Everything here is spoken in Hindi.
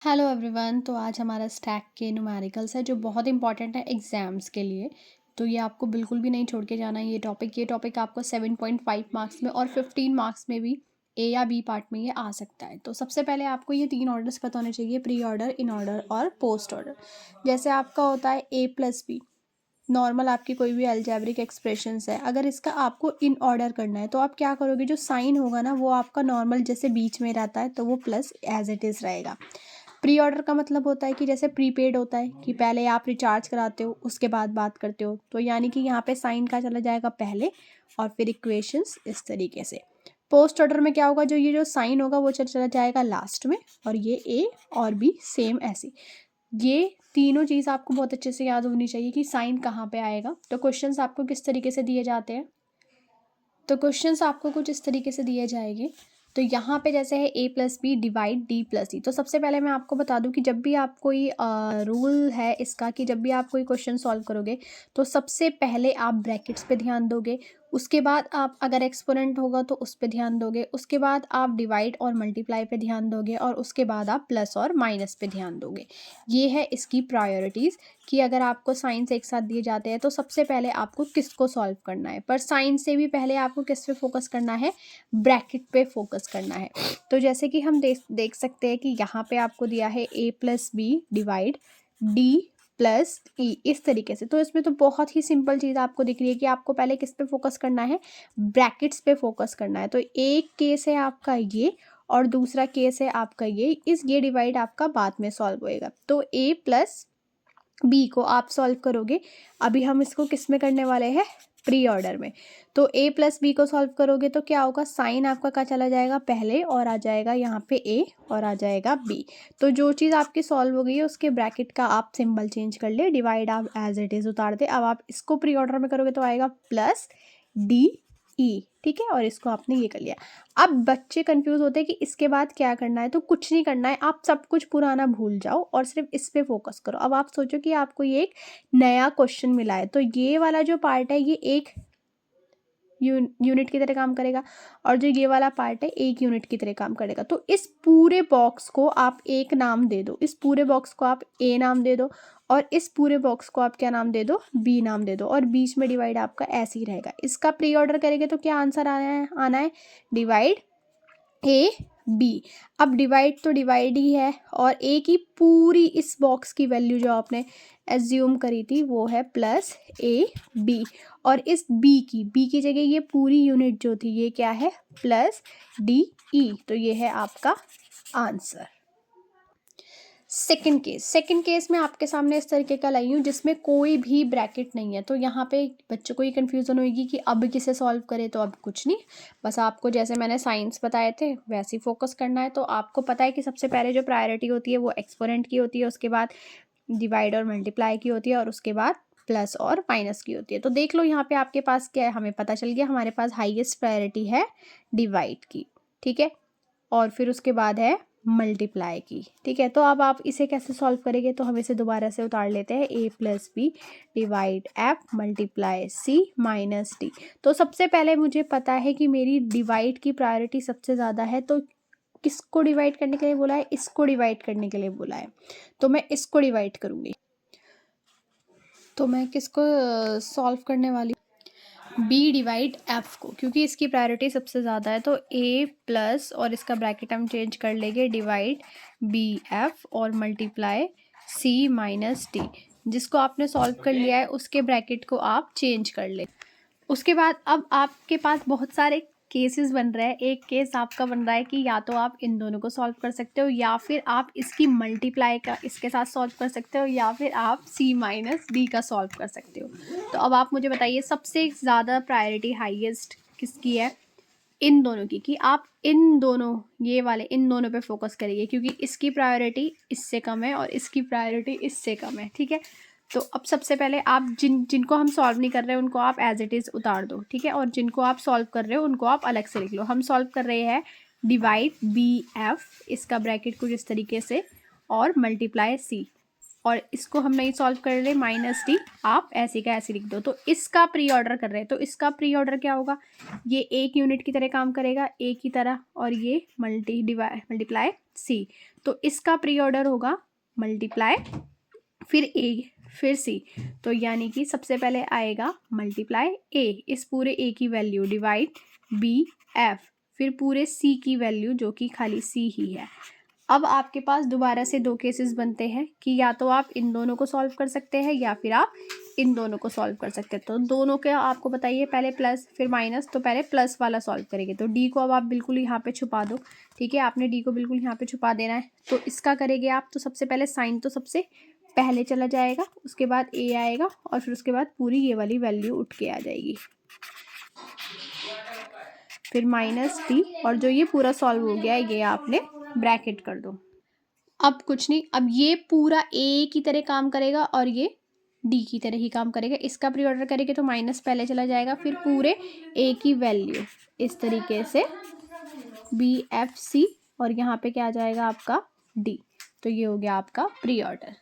Hello everyone. तो आज हमारा स्टैक के न्यूमेरिकल्स है जो बहुत इंपॉर्टेंट है एग्जाम्स के लिए। तो ये आपको बिल्कुल भी नहीं छोड़ के जाना है ये टॉपिक आपको 7.5 मार्क्स में और 15 मार्क्स में भी ए या बी पार्ट में ये आ सकता है। तो सबसे पहले आपको ये 3 ऑर्डर्स पता होने चाहिए, प्री ऑर्डर, इन ऑर्डर और पोस्ट ऑर्डर। जैसे आपका होता है ए प्लस बी, नॉर्मल आपकी कोई भी अलजेब्रिक एक्सप्रेशंस है, अगर इसका आपको इन ऑर्डर करना है तो आप क्या करोगे, जो साइन होगा ना वो आपका नॉर्मल जैसे बीच में रहता है तो वो प्लस एज इट इज़ रहेगा। प्री ऑर्डर का मतलब होता है कि जैसे प्रीपेड होता है कि पहले आप रिचार्ज कराते हो उसके बाद बात करते हो, तो यानी कि यहाँ पे साइन का चला जाएगा पहले और फिर इक्वेशंस इस तरीके से। पोस्ट ऑर्डर में क्या होगा, जो साइन होगा वो चला जाएगा लास्ट में, और ये ए और बी सेम ऐसे। ये तीनों चीज़ आपको बहुत अच्छे से याद होनी चाहिए कि साइन कहाँ पे आएगा। तो क्वेश्चंस आपको किस तरीके से दिए जाते हैं, तो क्वेश्चंस आपको कुछ इस तरीके से दिए जाएंगे। तो यहाँ पे जैसे है A plus B divide D plus C. तो सबसे पहले मैं आपको बता दूं कि जब भी आप कोई रूल है इसका कि जब भी आप कोई क्वेश्चन सॉल्व करोगे तो सबसे पहले आप ब्रैकेट्स पे ध्यान दोगे, उसके बाद आप अगर एक्सपोनेंट होगा तो उस पर ध्यान दोगे, उसके बाद आप डिवाइड और मल्टीप्लाई पे ध्यान दोगे, और उसके बाद आप प्लस और माइनस पे ध्यान दोगे। ये है इसकी प्रायोरिटीज़ कि अगर आपको साइंस एक साथ दिए जाते हैं तो सबसे पहले आपको किसको सॉल्व करना है, पर साइंस से भी पहले आपको किस पे फोकस करना है, ब्रैकेट पे फोकस करना है। तो जैसे कि हम देख सकते हैं कि यहाँ पे आपको दिया है A plus B divide D plus E इस तरीके से। तो इसमें तो बहुत ही सिंपल चीज़ आपको दिख रही है कि आपको पहले किस पे फोकस करना है, ब्रैकेट्स पे फोकस करना है। तो एक केस है आपका ये और दूसरा केस है आपका ये डिवाइड आपका बाद में सॉल्व होएगा। तो ए प्लस बी को आप सॉल्व करोगे। अभी हम इसको किस में करने वाले हैं, प्री ऑर्डर में। तो ए प्लस बी को सॉल्व करोगे तो क्या होगा, साइन आपका क्या चला जाएगा पहले और आ जाएगा यहाँ पे ए और आ जाएगा बी। तो जो चीज़ आपकी सॉल्व हो गई है उसके ब्रैकेट का आप सिंबल चेंज कर ले, डिवाइड आप एज इट इज़ उतार दे। अब आप इसको प्री ऑर्डर में करोगे तो आएगा प्लस डी ई, ठीक है, और इसको आपने ये कर लिया। अब बच्चे कंफ्यूज होते हैं कि इसके बाद क्या करना है, तो कुछ नहीं करना है, आप सब कुछ पुराना भूल जाओ और सिर्फ इस पे फोकस करो। अब आप सोचो कि आपको ये एक नया क्वेश्चन मिला है, तो ये वाला जो पार्ट है ये एक यूनिट की तरह काम करेगा और जो ये वाला पार्ट है एक यूनिट की तरह काम करेगा। तो इस पूरे बॉक्स को आप एक नाम दे दो, इस पूरे बॉक्स को आप ए नाम दे दो और इस पूरे बॉक्स को आप क्या नाम दे दो, बी नाम दे दो, और बीच में डिवाइड आपका ऐसे ही रहेगा। इसका प्री ऑर्डर करेंगे तो क्या आंसर आना है डिवाइड ए बी। अब डिवाइड तो डिवाइड ही है और ए की पूरी इस बॉक्स की वैल्यू जो आपने एज्यूम करी थी वो है प्लस ए बी, और इस बी की जगह ये पूरी यूनिट जो थी ये क्या है, प्लस डी ई। तो ये है आपका आंसर। सेकंड केस में आपके सामने इस तरीके का लाई हूँ जिसमें कोई भी ब्रैकेट नहीं है। तो यहाँ पे बच्चों को ये कन्फ्यूज़न होगी कि अब किसे सॉल्व करें, तो अब कुछ नहीं, बस आपको जैसे मैंने साइंस बताए थे वैसे ही फोकस करना है। तो आपको पता है कि सबसे पहले जो प्रायोरिटी होती है वो एक्सपोनेंट की होती है, उसके बाद डिवाइड और मल्टीप्लाई की होती है, और उसके बाद प्लस और माइनस की होती है। तो देख लो यहाँ पे आपके पास क्या है, हमें पता चल गया हमारे पास हाईएस्ट प्रायोरिटी है डिवाइड की, ठीक है, और फिर उसके बाद है मल्टीप्लाई की, ठीक है। तो अब आप इसे कैसे सॉल्व करेंगे, तो हम इसे दोबारा से उतार लेते हैं, A plus B divide F multiply C minus D. तो सबसे पहले मुझे पता है कि मेरी डिवाइड की प्रायोरिटी सबसे ज़्यादा है, तो किसको डिवाइड करने के लिए बोला है, इसको डिवाइड करने के लिए बोला है, तो मैं इसको डिवाइड करूँगी। तो मैं किसको सॉल्व करने वाली, बी डिवाइड एफ को, क्योंकि इसकी प्रायोरिटी सबसे ज़्यादा है। तो ए प्लस और इसका ब्रैकेट हम चेंज कर लेंगे, डिवाइड बी एफ और मल्टीप्लाई सी माइनस डी। जिसको आपने सॉल्व कर लिया है उसके ब्रैकेट को आप चेंज कर ले। उसके बाद अब आपके पास बहुत सारे केसेस बन रहे हैं। एक केस आपका बन रहा है कि या तो आप इन दोनों को सॉल्व कर सकते हो या फिर आप इसकी मल्टीप्लाई का इसके साथ सॉल्व कर सकते हो या फिर आप सी माइनस डी का सॉल्व कर सकते हो। तो अब आप मुझे बताइए सबसे ज़्यादा प्रायोरिटी हाईएस्ट किसकी है, इन दोनों की, कि आप इन दोनों इन दोनों पे फोकस करिए, क्योंकि इसकी प्रायोरिटी इससे कम है और इसकी प्रायोरिटी इससे कम है, ठीक है। तो अब सबसे पहले आप जिनको हम सॉल्व नहीं कर रहे हैं उनको आप एज इट इज़ उतार दो, ठीक है, और जिनको आप सॉल्व कर रहे हो उनको आप अलग से लिख लो। हम सॉल्व कर रहे हैं डिवाइड बी एफ, इसका ब्रैकेट कुछ इस तरीके से, और मल्टीप्लाई सी, और इसको हम नहीं सॉल्व कर रहे, माइनस डी आप ऐसे का ऐसे लिख दो। तो इसका प्री ऑर्डर कर रहे हैं, तो इसका प्री ऑर्डर क्या होगा, ये एक यूनिट की तरह काम करेगा, ए की तरह, और ये मल्टीप्लाई सी। तो इसका प्री ऑर्डर होगा मल्टीप्लाई फिर ए फिर सी। तो यानी कि सबसे पहले आएगा मल्टीप्लाई ए, इस पूरे ए की वैल्यू, डिवाइड बी एफ, फिर पूरे सी की वैल्यू जो कि खाली सी ही है। अब आपके पास दोबारा से दो केसेस बनते हैं कि या तो आप इन दोनों को सॉल्व कर सकते हैं या फिर आप इन दोनों को सॉल्व कर सकते हैं। तो दोनों के आपको बताइए, पहले प्लस फिर माइनस, तो पहले प्लस वाला सॉल्व करेंगे। तो डी को अब आप बिल्कुल यहाँ पे छुपा दो, ठीक है, आपने डी को बिल्कुल यहाँ पे छुपा देना है। तो इसका करेंगे आप, तो सबसे पहले साइन तो सबसे पहले चला जाएगा, उसके बाद ए आएगा, और फिर उसके बाद पूरी ये वाली वैल्यू उठ के आ जाएगी, फिर माइनस डी, और जो ये पूरा सॉल्व हो गया ये आपने ब्रैकेट कर दो। अब कुछ नहीं, अब ये पूरा ए की तरह काम करेगा और ये डी की तरह ही काम करेगा। इसका प्री ऑर्डर करेंगे तो माइनस पहले चला जाएगा, फिर पूरे ए की वैल्यू इस तरीके से बी एफ सी, और यहाँ पे क्या आ जाएगा आपका डी। तो ये हो गया आपका प्री ऑर्डर।